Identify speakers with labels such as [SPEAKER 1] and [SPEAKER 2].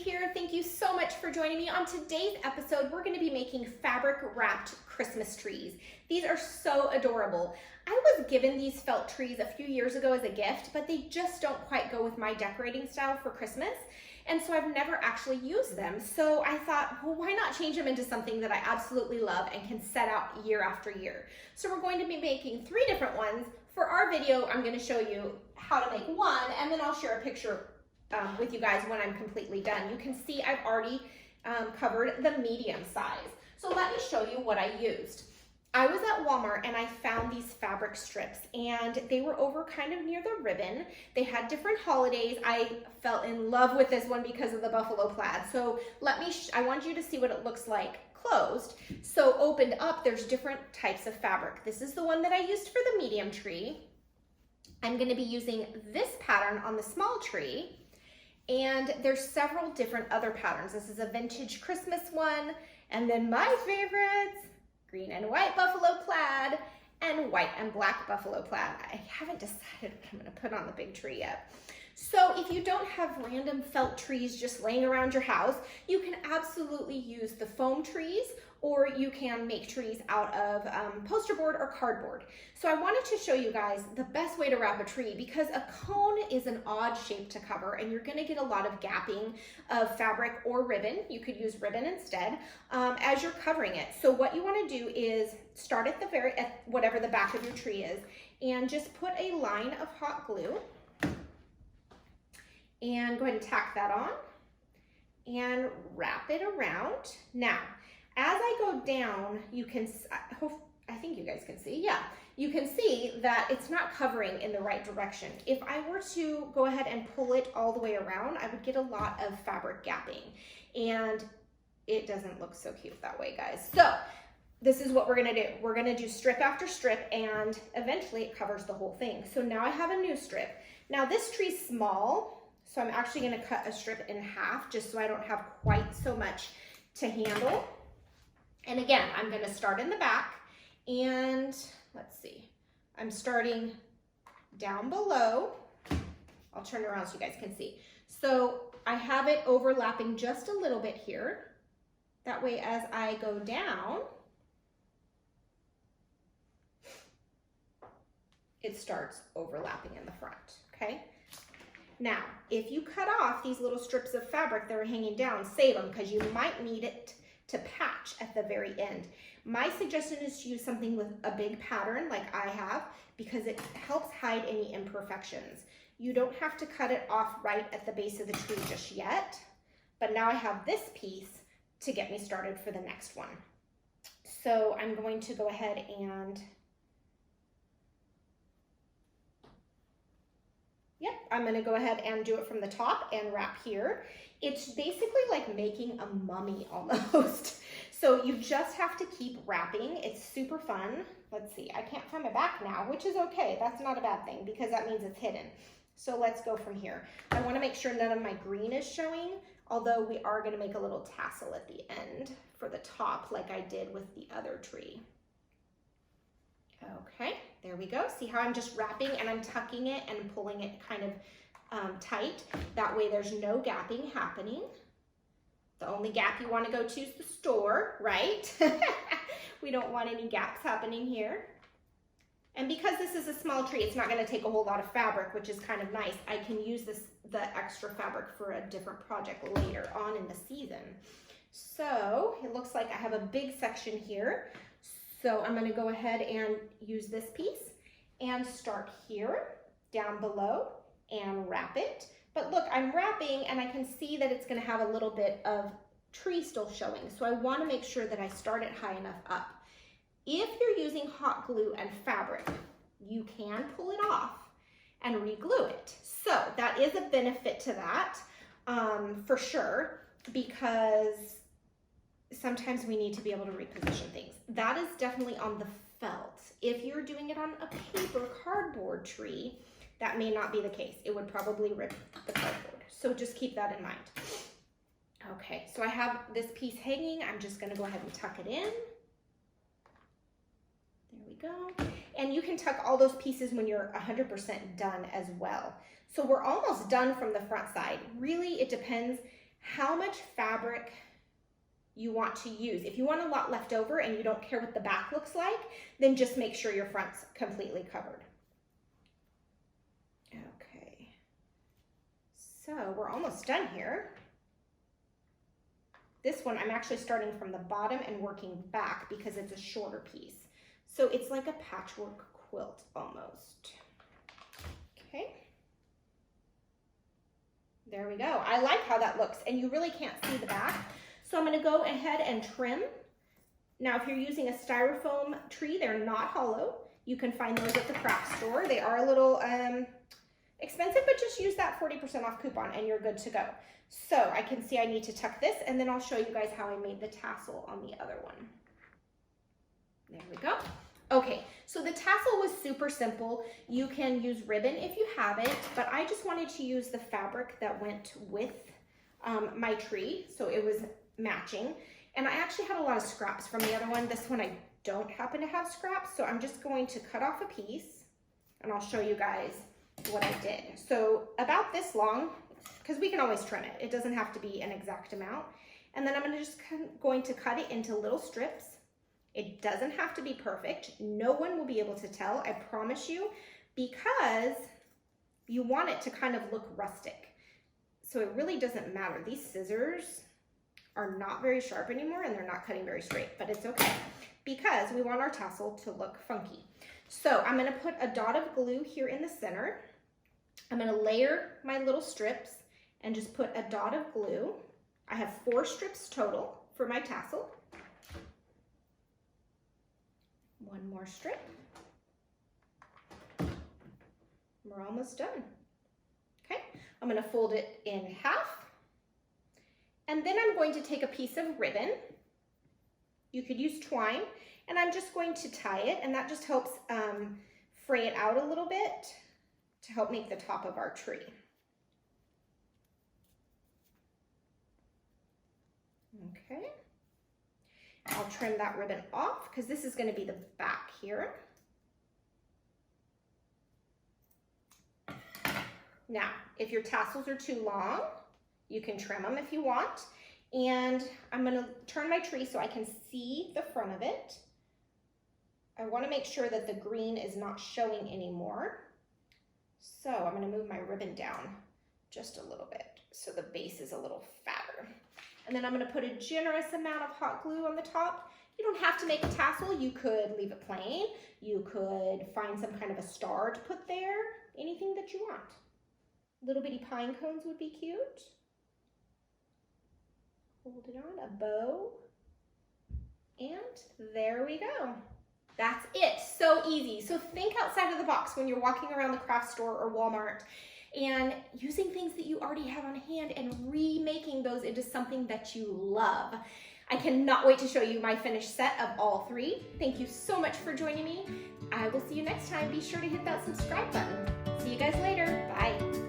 [SPEAKER 1] here. Thank you so much for joining me. On today's episode, we're going to be making fabric wrapped Christmas trees. These are so adorable. I was given these felt trees a few years ago as a gift, but they just don't quite go with my decorating style for Christmas. And so I've never actually used them. So I thought, well, why not change them into something that I absolutely love and can set out year after year? So we're going to be making 3 different ones. For our video, I'm going to show you how to make one, and then I'll share a picture with you guys when I'm completely done. You can see I've already covered the medium size. So let me show you what I used. I was at Walmart and I found these fabric strips, and they were over kind of near the ribbon. They had different holidays. I fell in love with this one because of the buffalo plaid. So I want you to see what it looks like closed. So opened up, there's different types of fabric. This is the one that I used for the medium tree. I'm going to be using this pattern on the small tree. And there's several different other patterns. This is a vintage Christmas one, and then my favorites, green and white buffalo plaid and white and black buffalo plaid. I haven't decided what I'm gonna put on the big tree yet. So if you don't have random felt trees just laying around your house, you can absolutely use the foam trees, or you can make trees out of poster board or cardboard. So I wanted to show you guys the best way to wrap a tree, because a cone is an odd shape to cover and you're gonna get a lot of gapping of fabric or ribbon. You could use ribbon instead as you're covering it. So what you wanna do is start at whatever the back of your tree is, and just put a line of hot glue and go ahead and tack that on and wrap it around. Now, as I go down, you can, I think you guys can see, yeah, you can see that it's not covering in the right direction. If I were to go ahead and pull it all the way around, I would get a lot of fabric gapping, and it doesn't look so cute that way, guys. So this is what we're gonna do. We're gonna do strip after strip, and eventually it covers the whole thing. So now I have a new strip. Now this tree's small, so I'm actually gonna cut a strip in half just so I don't have quite so much to handle. And again, I'm gonna start in the back, and let's see, I'm starting down below. I'll turn around so you guys can see. So I have it overlapping just a little bit here. That way, as I go down, it starts overlapping in the front, okay? Now, if you cut off these little strips of fabric that are hanging down, save them, because you might need it to patch at the very end. My suggestion is to use something with a big pattern like I have, because it helps hide any imperfections. You don't have to cut it off right at the base of the tree just yet, but now I have this piece to get me started for the next one. So I'm going to go ahead and, I'm gonna go ahead and do it from the top and wrap here. It's basically like making a mummy almost. So you just have to keep wrapping. It's super fun. Let's see, I can't find my back now, which is okay. That's not a bad thing, because that means it's hidden. So let's go from here. I wanna make sure none of my green is showing, although we are gonna make a little tassel at the end for the top like I did with the other tree. Okay, there we go. See how I'm just wrapping and I'm tucking it and pulling it kind of tight. That way there's no gapping happening. The only gap you want to go to is the store, right? We don't want any gaps happening here. And because this is a small tree, it's not going to take a whole lot of fabric, which is kind of nice. I can use the extra fabric for a different project later on in the season. So it looks like I have a big section here. So I'm going to go ahead and use this piece and start here down below and wrap it. But look, I'm wrapping and I can see that it's going to have a little bit of tree still showing. So I want to make sure that I start it high enough up. If you're using hot glue and fabric, you can pull it off and re-glue it. So that is a benefit to that for sure, because sometimes we need to be able to reposition things. That is definitely on the felt. If you're doing it on a paper cardboard tree, that may not be the case. It would probably rip the cardboard. So just keep that in mind. Okay, so I have this piece hanging. I'm just gonna go ahead and tuck it in. There we go. And you can tuck all those pieces when you're 100% done as well. So we're almost done from the front side. Really, it depends how much fabric you want to use. If you want a lot left over and you don't care what the back looks like, then just make sure your front's completely covered. Okay, so we're almost done here. This one, I'm actually starting from the bottom and working back because it's a shorter piece. So it's like a patchwork quilt almost. Okay. There we go. I like how that looks, and you really can't see the back. So I'm going to go ahead and trim. Now, if you're using a styrofoam tree, they're not hollow. You can find those at the craft store. They are a little expensive, but just use that 40% off coupon and you're good to go. So I can see I need to tuck this, and then I'll show you guys how I made the tassel on the other one. There we go. Okay, so the tassel was super simple. You can use ribbon if you have it, but I just wanted to use the fabric that went with my tree, so it was matching. And I actually had a lot of scraps from the other one. This one I don't happen to have scraps, so I'm just going to cut off a piece, and I'll show you guys what I did. So about this long, because we can always trim it. It doesn't have to be an exact amount. And then I'm going to cut it into little strips. It doesn't have to be perfect. No one will be able to tell, I promise you, because you want it to kind of look rustic. So it really doesn't matter. These scissors are not very sharp anymore, and they're not cutting very straight, but it's okay because we want our tassel to look funky. So I'm gonna put a dot of glue here in the center. I'm gonna layer my little strips and just put a dot of glue. I have 4 strips total for my tassel. One more strip. We're almost done. Okay, I'm gonna fold it in half. And then I'm going to take a piece of ribbon. You could use twine, and I'm just going to tie it, and that just helps fray it out a little bit to help make the top of our tree. Okay. I'll trim that ribbon off because this is going to be the back here. Now, if your tassels are too long, you can trim them if you want. And I'm going to turn my tree so I can see the front of it. I want to make sure that the green is not showing anymore. So I'm going to move my ribbon down just a little bit so the base is a little fatter. And then I'm going to put a generous amount of hot glue on the top. You don't have to make a tassel. You could leave it plain. You could find some kind of a star to put there. Anything that you want. Little bitty pine cones would be cute. Hold it on, a bow. And there we go. That's it, so easy. So think outside of the box when you're walking around the craft store or Walmart and using things that you already have on hand and remaking those into something that you love. I cannot wait to show you my finished set of all 3. Thank you so much for joining me. I will see you next time. Be sure to hit that subscribe button. See you guys later. Bye.